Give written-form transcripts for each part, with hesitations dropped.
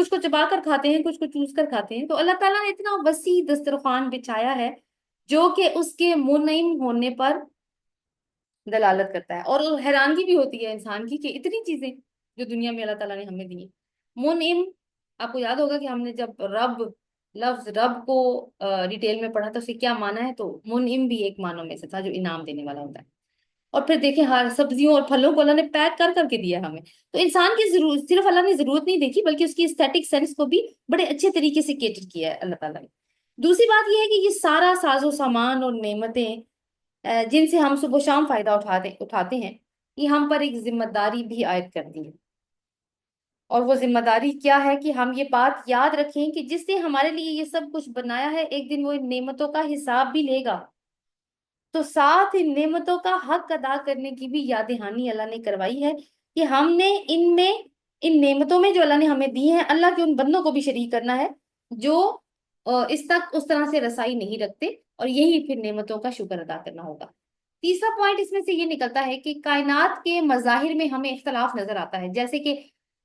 کچھ کو چبا کر کھاتے ہیں، کچھ کو چوس کر کھاتے ہیں۔ تو اللہ تعالیٰ نے اتنا وسیع دسترخوان بچھایا ہے جو کہ اس کے منعم ہونے پر دلالت کرتا ہے، اور حیرانگی بھی ہوتی ہے انسان کی کہ اتنی چیزیں جو دنیا میں اللہ تعالیٰ نے ہمیں دی ہیں۔ منعم، آپ کو یاد ہوگا کہ ہم نے جب لفظ رب کو ڈیٹیل میں پڑھا تو اسے کیا مانا ہے، تو منعم بھی ایک معنوں میں سے تھا جو انعام دینے والا ہوتا ہے۔ اور پھر دیکھیں ہر سبزیوں اور پھلوں کو اللہ نے پیک کر کر کے دیا ہے ہمیں۔ تو انسان کی ضرورت صرف اللہ نے ضرورت نہیں دیکھی، بلکہ اس کی اسٹیٹک سینس کو بھی بڑے اچھے طریقے سے کیٹر کیا ہے اللہ تعالیٰ نے۔ دوسری بات یہ ہے کہ یہ سارا ساز و سامان اور نعمتیں جن سے ہم صبح و شام فائدہ اٹھاتے ہیں، یہ ہم پر ایک ذمہ داری بھی عائد کرتی ہے۔ اور وہ ذمہ داری کیا ہے کہ ہم یہ بات یاد رکھیں کہ جس نے ہمارے لیے یہ سب کچھ بنایا ہے، ایک دن وہ ان نعمتوں کا حساب بھی لے گا۔ تو ساتھ ان نعمتوں کا حق ادا کرنے کی بھی یاد دہانی اللہ نے کروائی ہے کہ ہم نے ان نعمتوں میں جو اللہ نے ہمیں دی ہیں، اللہ کے ان بندوں کو بھی شریک کرنا ہے جو اس تک اس طرح سے رسائی نہیں رکھتے، اور یہی پھر نعمتوں کا شکر ادا کرنا ہوگا۔ تیسرا پوائنٹ اس میں سے یہ نکلتا ہے کہ کائنات کے مظاہر میں ہمیں اختلاف نظر آتا ہے، جیسے کہ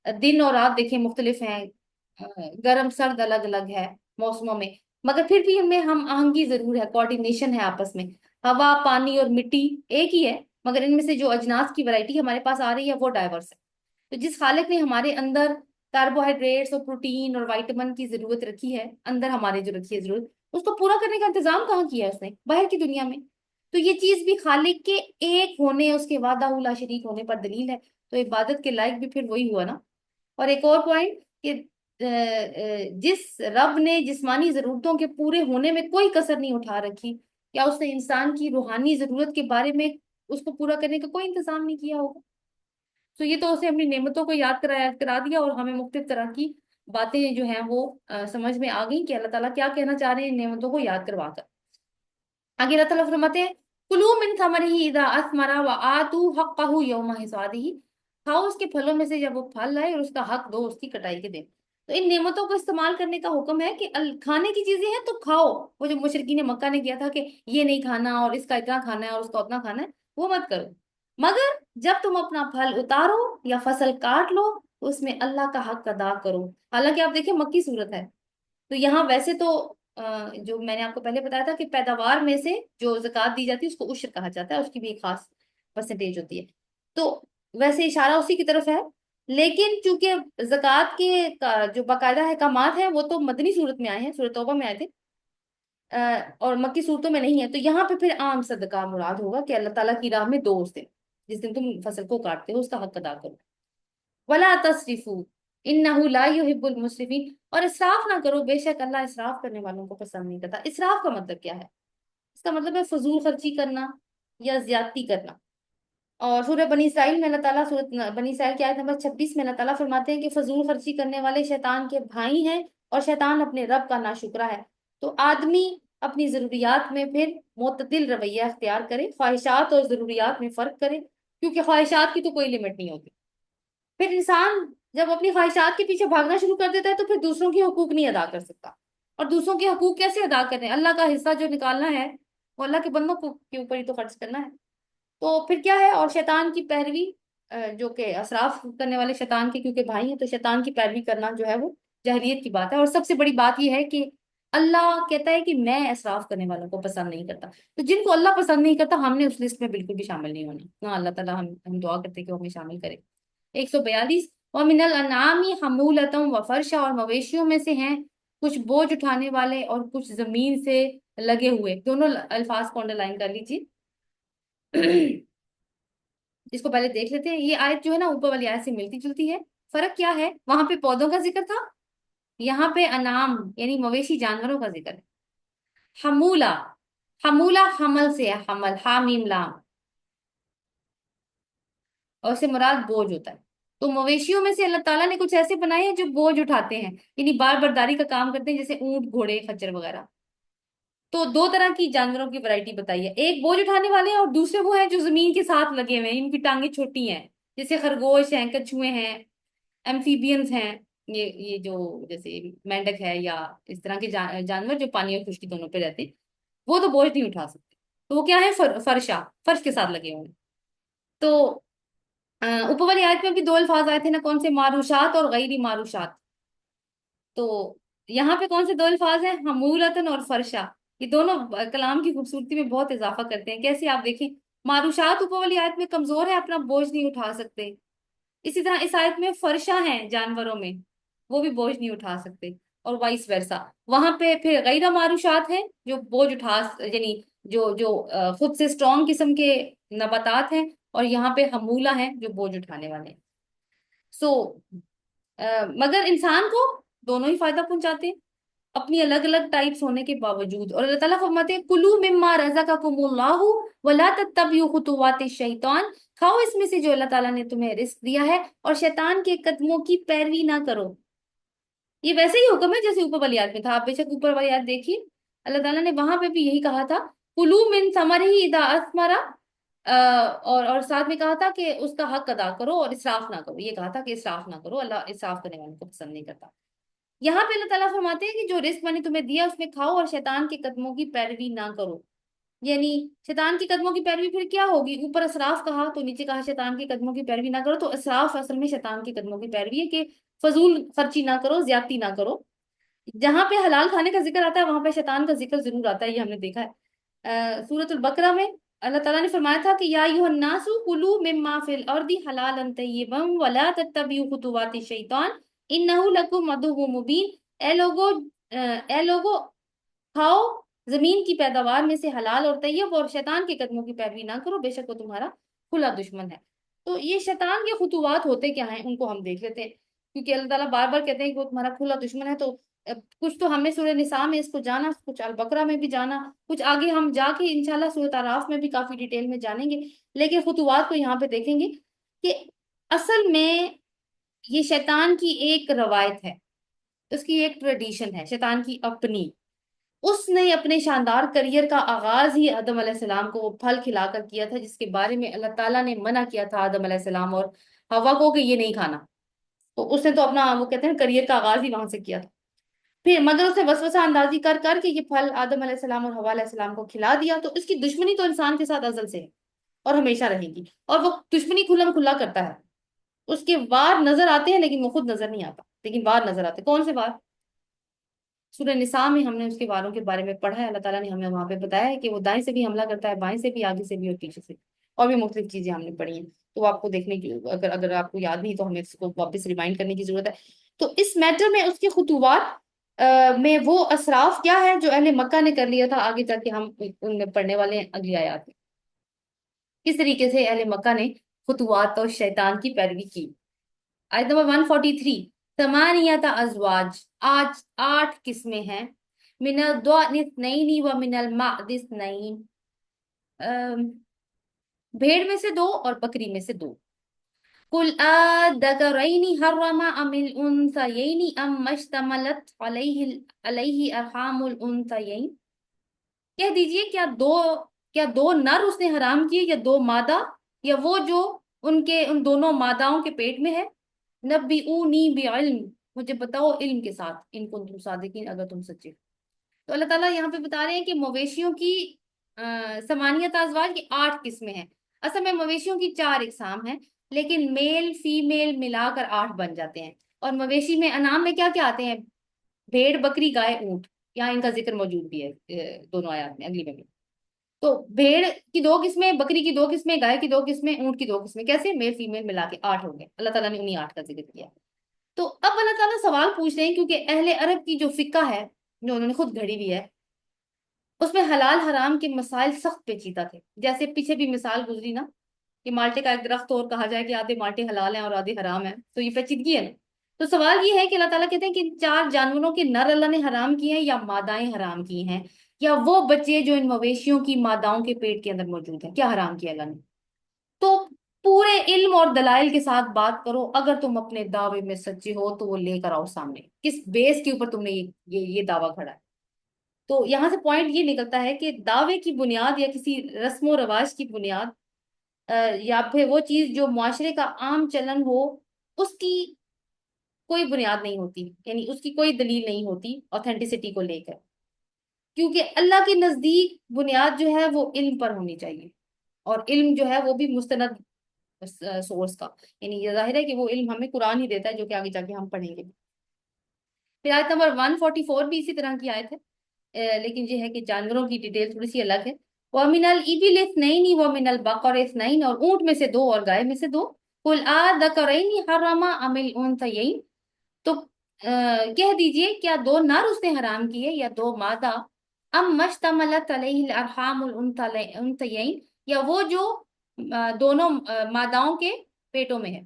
دن اور رات دیکھیں مختلف ہیں، گرم سرد الگ الگ ہے موسموں میں، مگر پھر بھی ان میں ہم آہنگی ضرور ہے، کوارڈینیشن ہے آپس میں۔ ہوا، پانی اور مٹی ایک ہی ہے، مگر ان میں سے جو اجناس کی ورائٹی ہمارے پاس آ رہی ہے وہ ڈائیورس ہے۔ تو جس خالق نے ہمارے اندر کاربوہائیڈریٹس اور پروٹین اور وائٹامن کی ضرورت رکھی ہے، اندر ہمارے جو رکھی ہے ضرورت، اس کو پورا کرنے کا انتظام کہاں کیا ہے اس نے؟ باہر کی دنیا میں۔ تو یہ چیز بھی خالق کے ایک ہونے، اس کے وحدہ لا شریک ہونے پر دلیل ہے۔ تو عبادت کے لائق بھی پھر وہی ہوا نا۔ اور ایک اور پوائنٹ کہ جس رب نے جسمانی ضرورتوں کے پورے ہونے میں کوئی کسر نہیں اٹھا رکھی، کیا اس نے انسان کی روحانی ضرورت کے بارے میں اس کو پورا کرنے کا کوئی انتظام نہیں کیا ہوگا؟ تو یہ تو اسے اپنی نعمتوں کو یاد کرا دیا، اور ہمیں مختلف طرح کی باتیں جو ہیں وہ سمجھ میں آ گئی کہ اللہ تعالیٰ کیا کہنا چاہ رہے ہیں ان نعمتوں کو یاد کروا کر۔ آگے اللہ تعالیٰ فرماتے ہیں کلوا من ثمرہ اذا اثمر وآتوا حقہ یوم حصادہ، کھاؤ اس کے پھلوں میں سے جب وہ پھل لائے، اور اس کا حق دو اس کی کٹائی کے دن۔ تو ان نعمتوں کو استعمال کرنے کا حکم ہے کہ کھانے کی چیزیں ہیں تو کھاؤ۔ وہ جو مشرکین مکہ نے کیا تھا کہ یہ نہیں کھانا اور اس کا اتنا کھانا ہے اور اس کا اتنا کھانا ہے، وہ مت کرو، مگر جب تم اپنا پھل اتارو یا فصل کاٹ لو تو اس میں اللہ کا حق ادا کرو۔ حالانکہ آپ دیکھیں مکی صورت ہے، تو یہاں ویسے تو جو میں نے آپ کو پہلے بتایا تھا کہ پیداوار میں سے جو زکوٰۃ دی جاتی ہے اس کو عشر کہا جاتا ہے، اس کی بھی ایک خاص پرسنٹیج ہوتی ہے، تو ویسے اشارہ اسی کی طرف ہے۔ لیکن چونکہ زکوٰۃ کے جو باقاعدہ احکامات ہیں وہ تو مدنی صورت میں آئے ہیں، سورۃ توبہ میں آئے تھے، اور مکی صورتوں میں نہیں ہے، تو یہاں پہ پھر عام صدقہ مراد ہوگا کہ اللہ تعالیٰ کی راہ میں دو اس دن، جس دن تم فصل کو کاٹتے ہو اس کا حق ادا کرو۔ ولا تصرفوا انه لا يحب المسرفين، اور اسراف نہ کرو، بے شک اللہ اسراف کرنے والوں کو پسند نہیں کرتا۔ اسراف کا مطلب کیا ہے؟ اس کا مطلب ہے فضول خرچی کرنا یا زیادتی کرنا۔ اور سورہ بنی اسرائیل میں اللہ تعالیٰ، سورہ بنی اسرائیل کی آیت نمبر 26 میں اللہ تعالیٰ فرماتے ہیں کہ فضول خرچی کرنے والے شیطان کے بھائی ہیں، اور شیطان اپنے رب کا ناشکرا ہے۔ تو آدمی اپنی ضروریات میں پھر معتدل رویہ اختیار کرے، خواہشات اور ضروریات میں فرق کرے، کیونکہ خواہشات کی تو کوئی لمٹ نہیں ہوتی۔ پھر انسان جب اپنی خواہشات کے پیچھے بھاگنا شروع کر دیتا ہے تو پھر دوسروں کے حقوق نہیں ادا کر سکتا۔ اور دوسروں کے حقوق کیسے ادا کرنے؟ اللہ کا حصہ جو نکالنا ہے وہ اللہ کے بندوں کے اوپر ہی تو خرچ کرنا ہے۔ تو پھر کیا ہے؟ اور شیطان کی پیروی، جو کہ اسراف کرنے والے شیطان کے کیونکہ بھائی ہیں، تو شیطان کی پیروی کرنا جو ہے وہ جاہلیت کی بات ہے۔ اور سب سے بڑی بات یہ ہے کہ اللہ کہتا ہے کہ میں اسراف کرنے والوں کو پسند نہیں کرتا۔ تو جن کو اللہ پسند نہیں کرتا ہم نے اس لسٹ میں بالکل بھی شامل نہیں ہونا۔ ہاں، اللہ تعالیٰ ہم دعا کرتے ہیں کہ وہ ہمیں شامل کرے۔ 142 وَمِنَ الْأَنْعَامِ حَمُولَةً وَفَرْشًا، اور مویشیوں میں سے ہیں کچھ بوجھ اٹھانے والے اور کچھ زمین سے لگے ہوئے۔ دونوں الفاظ کو انڈر لائن کر لیجیے۔ اس کو پہلے دیکھ لیتے ہیں۔ یہ آیت جو ہے نا اوپر والی آیت سے ملتی جلتی ہے۔ فرق کیا ہے؟ وہاں پہ پودوں کا ذکر تھا، یہاں پہ انعام یعنی مویشی جانوروں کا ذکر ہے۔ حمولہ، حمولہ حمل سے ہے، حمل، حامیم لام، اور اسے مراد بوجھ ہوتا ہے۔ تو مویشیوں میں سے اللہ تعالیٰ نے کچھ ایسے بنائے ہیں جو بوجھ اٹھاتے ہیں، یعنی بار برداری کا کام کرتے ہیں، جیسے اونٹ، گھوڑے، خچر وغیرہ۔ تو دو طرح کی جانوروں کی ورائٹی بتائی ہے، ایک بوجھ اٹھانے والے ہیں اور دوسرے وہ ہیں جو زمین کے ساتھ لگے ہوئے ہیں، ان کی ٹانگیں چھوٹی ہیں، جیسے خرگوش ہیں، کچھوے ہیں، ایمفیبینز ہیں، یہ جو جیسے مینڈک ہے یا اس طرح کے جانور جو پانی اور خشکی دونوں پہ رہتے ہیں، وہ تو بوجھ نہیں اٹھا سکتے۔ تو وہ کیا ہے؟ فرشا، فرش کے ساتھ لگے ہوئے ہیں۔ تو اوپر والی آیت میں بھی دو الفاظ آئے تھے نا، کون سے؟ معروشات اور غیر معروشات۔ تو یہاں پہ کون سے دو الفاظ ہیں؟ حمولتن اور فرشا، یہ دونوں کلام کی خوبصورتی میں بہت اضافہ کرتے ہیں. کیسے؟ آپ دیکھیں، معروشات اوپر والی آیت میں کمزور ہے، اپنا بوجھ نہیں اٹھا سکتے. اسی طرح اس آیت میں فرشا ہیں جانوروں میں، وہ بھی بوجھ نہیں اٹھا سکتے، اور وائس ورسا. وہاں پہ پھر غیر معروشات ہیں جو بوجھ اٹھا یعنی جو خود سے اسٹرانگ قسم کے نباتات ہیں، اور یہاں پہ حمولہ ہیں جو بوجھ اٹھانے والے ہیں. سو مگر انسان کو دونوں ہی فائدہ پہنچاتے ہیں اپنی الگ الگ ٹائپس ہونے کے باوجود. اور اللہ تعالیٰ فرماتے ہیں کلو مما رزقکم اللہ ولا تتبعوا خطوات الشیطان، کھاؤ اس میں سے جو اللہ تعالیٰ نے تمہیں رزق دیا ہے، اور شیطان کے قدموں کی پیروی نہ کرو. یہ ویسے ہی حکم ہے جیسے اوپر والی آیت میں تھا. آپ بے شک اوپر والی آیت دیکھیے، اللہ تعالیٰ نے وہاں پہ بھی یہی کہا تھا، کلو من ثمرہ اذا اثمر، اور ساتھ میں کہا تھا کہ اس کا حق ادا کرو اور اسراف نہ کرو. یہ کہا تھا کہ اسراف نہ کرو، اللہ اسراف کرنے والوں کو پسند نہیں کرتا. یہاں پہ اللہ تعالیٰ فرماتے ہیں کہ جو رزق میں نے تمہیں دیا اس میں کھاؤ، اور شیطان کے قدموں کی پیروی نہ کرو. یعنی شیطان کی قدموں کی پیروی پھر کیا ہوگی؟ اوپر اسراف کہا تو نیچے کہا شیطان کی قدموں کی پیروی نہ کرو. تو اسراف اصل میں شیطان کی قدموں کی پیروی ہے کہ فضول خرچی نہ کرو، زیادتی نہ کرو. جہاں پہ حلال کھانے کا ذکر آتا ہے وہاں پہ شیطان کا ذکر ضرور آتا ہے، یہ ہم نے دیکھا ہے. سورۃ البقرہ میں اللہ تعالیٰ نے فرمایا تھا کہ یا ایھا الناس کلوا مما فی الارض حلالا طیبا ولا تتبعوا خطوات الشیطان انہ لکم عدو مبین. اے لوگو، اے لوگو، کھاؤ زمین کی پیداوار میں سے حلال اور طیب، اور شیطان کے قدموں کی پیروی نہ کرو، بے شک وہ تمہارا کھلا دشمن ہے. تو یہ شیطان کے خطوات ہوتے کیا ہیں ان کو ہم دیکھ لیتے ہیں، کیونکہ اللہ تعالیٰ بار بار کہتے ہیں کہ وہ تمہارا کھلا دشمن ہے. تو کچھ تو ہم نے سورہ نساء میں اس کو جانا، کچھ البقرہ میں بھی جانا، کچھ آگے ہم جا کے انشاءاللہ سورۃ اعراف میں بھی کافی ڈیٹیل میں جانیں گے. لیکن خطوات کو یہاں پہ دیکھیں گے کہ اصل میں یہ شیطان کی ایک روایت ہے، اس کی ایک ٹریڈیشن ہے شیطان کی اپنی. اس نے اپنے شاندار کریئر کا آغاز ہی آدم علیہ السلام کو وہ پھل کھلا کر کیا تھا جس کے بارے میں اللہ تعالیٰ نے منع کیا تھا آدم علیہ السلام اور حوا کو کہ یہ نہیں کھانا. تو اس نے تو اپنا وہ کہتے ہیں کریئر کا آغاز ہی وہاں سے کیا تھا. پھر مگر اسے وسوسہ اندازی کر کر کے یہ پھل آدم علیہ السلام اور حوا علیہ السلام کو کھلا دیا. تو اس کی دشمنی تو انسان کے ساتھ ازل سے ہے اور ہمیشہ رہے گی، اور وہ دشمنی کھلم کھلا کرتا ہے. اس کے وار نظر آتے ہیں لیکن وہ خود نظر نہیں آتا، لیکن وار نظر آتے. کون سے وار؟ سورہ نساء میں ہم نے اس کے واروں کے بارے میں پڑھا ہے. اللہ تعالیٰ نے ہمیں وہاں پہ بتایا ہے کہ وہ دائیں سے بھی حملہ کرتا ہے، بائیں سے بھی، آگے سے بھی اور پیچھے سے. اور بھی مختلف چیزیں ہم نے پڑھی ہیں، تو آپ کو دیکھنے کی اگر آپ کو یاد نہیں تو ہمیں اس کو واپس ریمائنڈ کرنے کی ضرورت ہے. تو اس میٹر میں اس کے خطوات میں وہ اسراف کیا ہے جو اہل مکہ نے کر لیا تھا، آگے جا کے ہم ان میں پڑھنے والے ہیں اگلی آیات میں کس طریقے سے اہل مکہ نے خطوات اور شیطان کی پیروی کی. آیت نمبر 143، ثمانیت ازواج، آج 8 قسمیں ہیں، من الضأن اثنین و من المعز اثنین، بھیڑ میں سے 2 اور بکری میں سے 2. قل آذکرین حرم ام الانثیین ام اشتملت علیہ ارحام الانثیین، کہہ دیجئے کیا دو نر اس نے حرام کیے یا 2 مادہ، یا وہ جو ان دونوں ماداؤں کے پیٹ میں ہے. نبئونی بعلم، مجھے بتاؤ علم کے ساتھ، ان کو تم صادقین اگر تم سچے. تو اللہ تعالیٰ یہاں پہ بتا رہے ہیں کہ مویشیوں کی ثمانیت ازواج کی 8 قسمیں ہیں. اصل میں مویشیوں کی 4 اقسام ہیں، لیکن میل فیمیل ملا کر 8 بن جاتے ہیں. اور مویشی میں انعام میں کیا کیا آتے ہیں؟ بھیڑ، بکری، گائے، اونٹ. یہاں ان کا ذکر موجود بھی ہے دونوں آیات میں، اگلی میں بھی. تو بھیڑ کی 2 قسمیں، بکری کی 2 قسمیں، گائے کی 2 قسمیں، اونٹ کی 2 قسمیں. کیسے؟ میل فیمیل ملا کے 8 ہو گئے. اللہ تعالیٰ نے انہیں 8 کا ذکر کیا. تو اب اللہ تعالیٰ سوال پوچھ رہے ہیں، کیونکہ اہل عرب کی جو فقہ ہے جو انہوں نے خود گھڑی ہوئی ہے، اس میں حلال حرام کے مسائل سخت پیچیدہ تھے. جیسے پیچھے بھی مثال گزری نا کہ مالٹے کا ایک درخت اور کہا جائے کہ آدھے مالٹے حلال ہیں اور آدھے حرام ہیں، تو یہ پیچیدگی ہے نا. تو سوال یہ ہے کہ اللہ تعالیٰ کہتے ہیں کہ ان 4 جانوروں کے نر اللہ نے حرام کیے ہیں یا مادائیں حرام کی ہیں، یا وہ بچے جو ان مویشیوں کی ماداؤں کے پیٹ کے اندر موجود ہیں، کیا حرام کیا اللہ نے. تو پورے علم اور دلائل کے ساتھ بات کرو. اگر تم اپنے دعوے میں سچے ہو تو وہ لے کر آؤ سامنے، کس بیس کے اوپر تم نے یہ دعویٰ کھڑا ہے. تو یہاں سے پوائنٹ یہ نکلتا ہے کہ دعوے کی بنیاد یا کسی رسم و رواج کی بنیاد یا پھر وہ چیز جو معاشرے کا عام چلن ہو، اس کی کوئی بنیاد نہیں ہوتی، یعنی اس کی کوئی دلیل نہیں ہوتی اوتھینٹسٹی کو لے کر. کیونکہ اللہ کے نزدیک بنیاد جو ہے وہ علم پر ہونی چاہیے، اور علم جو ہے وہ بھی مستند سورس کا. یعنی یہ ظاہر ہے کہ وہ علم ہمیں قرآن ہی دیتا ہے جو کہ آگے جا کے ہم پڑھیں گے. پھر آیت نمبر 144 بھی اسی طرح کی آیت ہے، لیکن یہ ہے کہ جانوروں کی ڈیٹیل تھوڑی سی الگ ہے۔ وَمِنَ الْإِبِلِ اثْنَيْنِ وَمِنَ الْبَقَرِ اثْنَيْنِ، اور اونٹ میں سے دو اور گائے میں سے دو۔ قُلْ آذَكَرَيْنِ حَرَّمَ أَمِ الْأُنثَيَيْنِ، تو کہہ دیجئے کیا دو نر اس نے حرام کیے یا دو مادہ؟ ام مشتملت علیہ الارحام الانثیین، یا وہ جو دونوں ماداؤں کے پیٹوں میں ہے۔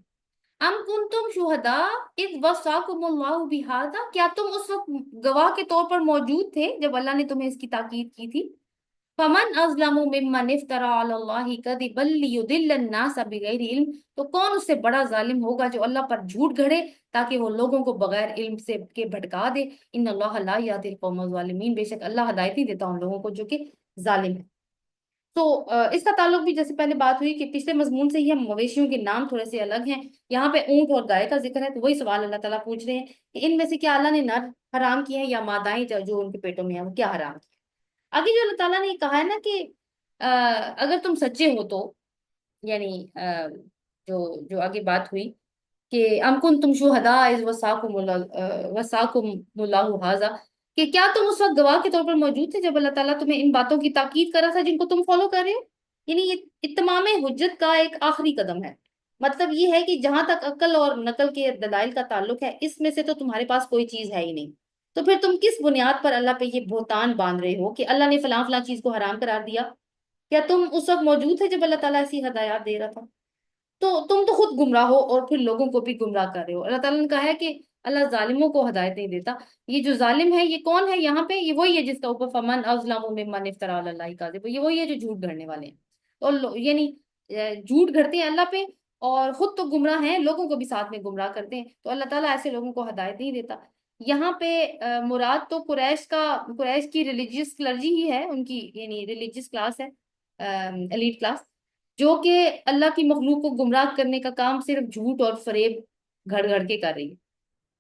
ام کنتم شہداء اذ وصاکم اللہ بہذا، کیا تم اس وقت گواہ کے طور پر موجود تھے جب اللہ نے تمہیں اس کی تاکید کی تھی؟ فمن اظلم ممن افترى على الله كذبا ليضل الناس بغیر علم، تو کون اس سے بڑا ظالم ہوگا جو اللہ پر جھوٹ گھڑے تاکہ وہ لوگوں کو بغیر علم سے کے بھٹکا دے۔ ان اللہ لا يهدي القوم الظالمین، بے شک اللہ ہدایت نہیں دیتا ان لوگوں کو جو کہ ظالم ہے۔ تو اس کا تعلق بھی جیسے پہلے بات ہوئی کہ پچھلے مضمون سے ہی ہم مویشیوں کے نام تھوڑے سے الگ ہیں، یہاں پہ اونٹ اور گائے کا ذکر ہے، تو وہی سوال اللہ تعالیٰ پوچھ رہے ہیں کہ ان میں سے کیا اللہ نے نر حرام کیے ہیں یا مادائیں جو ان کے پیٹوں میں ہیں وہ کیا حرام کی؟ آگے جو اللہ تعالیٰ نے کہا ہے نا کہ اگر تم سچے ہو تو، یعنی جو جو آگے بات ہوئی کہ ام کنتم شہداء اذ وصاکم اللہ ھذا، کہ کیا تم اس وقت گواہ کے طور پر موجود تھے جب اللہ تعالیٰ تمہیں ان باتوں کی تاکید کر رہا تھا جن کو تم فالو کر رہے ہو؟ یعنی یہ اتمام حجت کا ایک آخری قدم ہے، مطلب یہ ہے کہ جہاں تک عقل اور نقل کے دلائل کا تعلق ہے اس میں سے تو تمہارے پاس کوئی چیز ہے ہی نہیں، تو پھر تم کس بنیاد پر اللہ پہ یہ بہتان باندھ رہے ہو کہ اللہ نے فلاں فلاں چیز کو حرام قرار دیا؟ کیا تم اس وقت موجود تھے جب اللہ تعالیٰ ایسی ہدایات دے رہا تھا؟ تو تم تو خود گمراہ ہو اور پھر لوگوں کو بھی گمراہ کر رہے ہو۔ اللہ تعالیٰ نے کہا ہے کہ اللہ ظالموں کو ہدایت نہیں دیتا۔ یہ جو ظالم ہے یہ کون ہے یہاں پہ؟ یہ وہی ہے جس کا اوپر فمن اظلم ممن افترى على الله كذبا، یہ وہی ہے جو جھوٹ گھڑنے والے ہیں، اور یعنی جھوٹ گھڑتے ہیں اللہ پہ اور خود تو گمراہ ہیں، لوگوں کو بھی ساتھ میں گمراہ کرتے ہیں، تو اللہ تعالیٰ ایسے لوگوں کو ہدایت نہیں دیتا۔ یہاں پہ مراد تو قریش کی ریلیجیس کلرجی ہی ہے، ان کی یعنی ریلیجیس کلاس ہے، ایلیٹ کلاس، جو کہ اللہ کی مخلوق کو گمراہ کرنے کا کام صرف جھوٹ اور فریب گھڑ گھڑ کے کر رہی ہے۔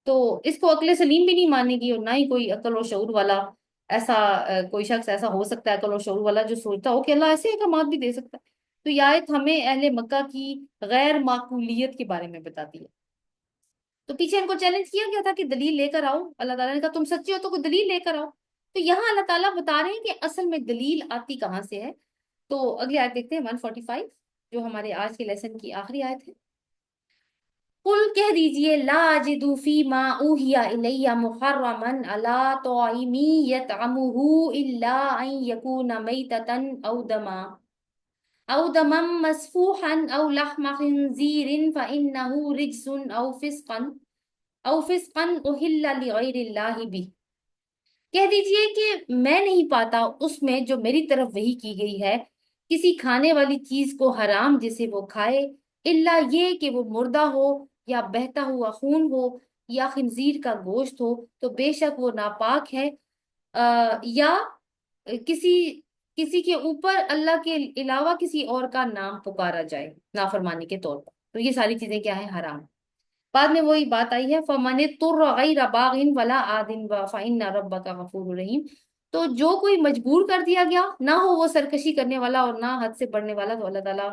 تو اس کو عقل سلیم بھی نہیں مانے گی، اور نہ ہی کوئی عقل و شعور والا ایسا کوئی شخص ایسا ہو سکتا ہے عقل و شعور والا جو سوچتا ہو کہ اللہ ایسے احکامات بھی دے سکتا ہے۔ تو یہ آیت ہمیں اہل مکہ کی غیر معقولیت کے بارے میں بتاتی ہے۔ تو پیچھے ان کو چیلنج کیا گیا تھا کہ دلیل لے کر آؤ، اللہ تعالیٰ نے کہا تم سچے ہو تو کوئی دلیل لے کر آؤ۔ تو یہاں اللہ تعالیٰ بتا رہے ہیں کہ اصل میں دلیل آتی کہاں سے ہے۔ تو اگلی آیت دیکھتے ہیں 145، جو ہمارے آج کے لیسن کی آخری آیت ہے۔ قل کہہ دیجئے لا اجد فیما اوحی الی محرما علی طاعم یطعمہ الا ان یکون میتۃ او دما مسفوحا او لحم خنزیر فانہ رجس او فسقا اہل لغیر اللہ بہ، کہہ دیجئے کہ میں نہیں پاتا اس میں جو میری طرف وحی کی گئی ہے کسی کھانے والی چیز کو حرام جسے وہ کھائے، الا یہ کہ وہ مردہ ہو یا بہتا ہوا خون ہو یا خنزیر کا گوشت ہو، تو بے شک وہ ناپاک ہے، یا کسی کسی کے اوپر اللہ کے علاوہ کسی اور کا نام پکارا جائے نافرمانی کے طور پر، تو یہ ساری چیزیں کیا ہیں؟ حرام۔ بعد میں وہی بات آئی ہے فَمَنِ اضْطُرَّ غَيْرَ بَاغٍ وَلَا عَادٍ فَإِنَّ رَبَّكَ غَفُورٌ رَحِيمٌ، تو جو کوئی مجبور کر دیا گیا، نہ ہو وہ سرکشی کرنے والا اور نہ حد سے بڑھنے والا، تو اللہ تعالیٰ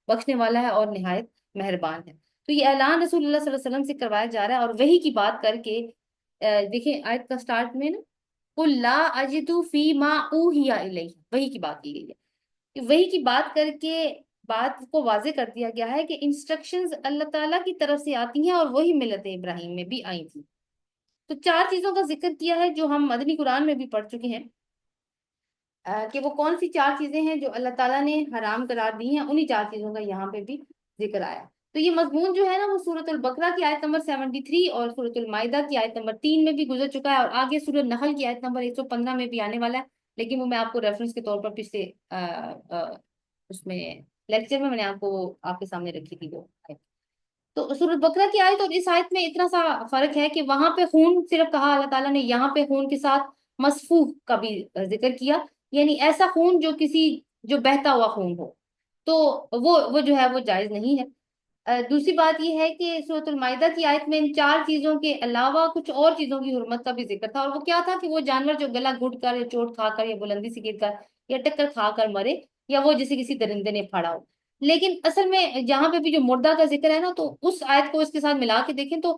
بخشنے والا ہے اور نہایت مہربان ہے۔ تو یہ اعلان رسول اللہ صلی اللہ علیہ وسلم سے کروایا جا رہا ہے، اور وہی کی بات کر کے دیکھیں آیت کا سٹارٹ میں نا قُل لَا أَجِدُ فِي مَا أُوحِيَ إِلَيَّ، وہی کی بات کی گئی ہے، وہی کی بات کر کے بات کو واضح کر دیا گیا ہے کہ انسٹرکشنز اللہ تعالیٰ کی طرف سے آتی ہیں اور وہی ملت ابراہیم میں بھی آئی تھی۔ تو 4 چیزوں کا ذکر کیا ہے جو ہم مدنی قرآن میں بھی پڑھ چکے ہیں، کہ وہ کون سی 4 چیزیں ہیں جو اللہ تعالیٰ نے حرام قرار دی ہیں، انہی 4 چیزوں کا یہاں پہ بھی ذکر آیا۔ تو یہ مضمون جو ہے نا وہ سورۃ البقرہ کی آیت نمبر 73 اور سورۃ المائدہ کی آیت نمبر 3 میں بھی گزر چکا ہے، اور آگے سورۃ نحل کی آیت نمبر 115 میں بھی آنے والا ہے، لیکن وہ میں آپ کو ریفرنس کے طور پر پچھلے اس میں لیکچر میں نے آپ کے سامنے رکھی تھی وہ آیت۔ تو سورۃ بقرہ کی آیت اور اس آیت میں اتنا سا فرق ہے کہ وہاں پہ خون صرف کہا اللہ تعالیٰ نے، یہاں پہ خون کے ساتھ مسفوح کا بھی ذکر کیا، یعنی ایسا خون جو بہتا ہوا خون ہو، تو وہ جو ہے وہ جائز نہیں ہے۔ دوسری بات یہ ہے کہ سورۃ المائدہ کی آیت میں ان 4 چیزوں کے علاوہ کچھ اور چیزوں کی حرمت کا بھی ذکر تھا، اور وہ کیا تھا کہ وہ جانور جو گلا گھٹ کر یا چوٹ کھا کر یا بلندی سے گر کر یا ٹکر کھا کر مرے، یا وہ جسے کسی درندے نے پھاڑا ہو۔ لیکن اصل میں جہاں پہ بھی جو مردہ کا ذکر ہے نا، تو اس آیت کو اس کے ساتھ ملا کے دیکھیں تو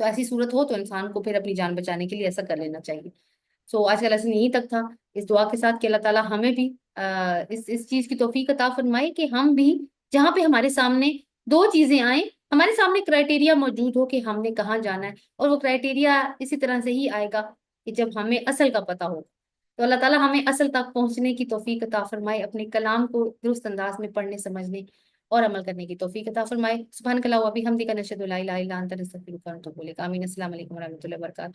تو ایسی صورت ہو تو انسان کو پھر اپنی جان بچانے کے لیے ایسا کر لینا چاہیے. سو آج کا لیسن یہیں تک تھا. اس دعا کے ساتھ کہ اللہ تعالیٰ ہمیں بھی اس چیز کی توفیق عطا فرمائے کہ ہم بھی جہاں پہ ہمارے سامنے دو چیزیں آئیں، ہمارے سامنے کرائٹیریا موجود ہو کہ ہم نے کہاں جانا ہے، اور وہ کرائٹیریا اسی طرح سے ہی آئے گا کہ جب ہمیں اصل کا پتہ ہو. تو اللہ تعالیٰ ہمیں اصل تک پہنچنے کی توفیق عطا فرمائے، اپنے کلام کو درست انداز میں پڑھنے سمجھنے اور عمل کرنے کی توفیق عطا فرمائے. سبحانک اللہم و بحمدک، نشہد ان لا الہ الا انت، نستغفرک ونتوب الیک. آمین. السلام علیکم و رحمۃ اللہ وبرکاتہ.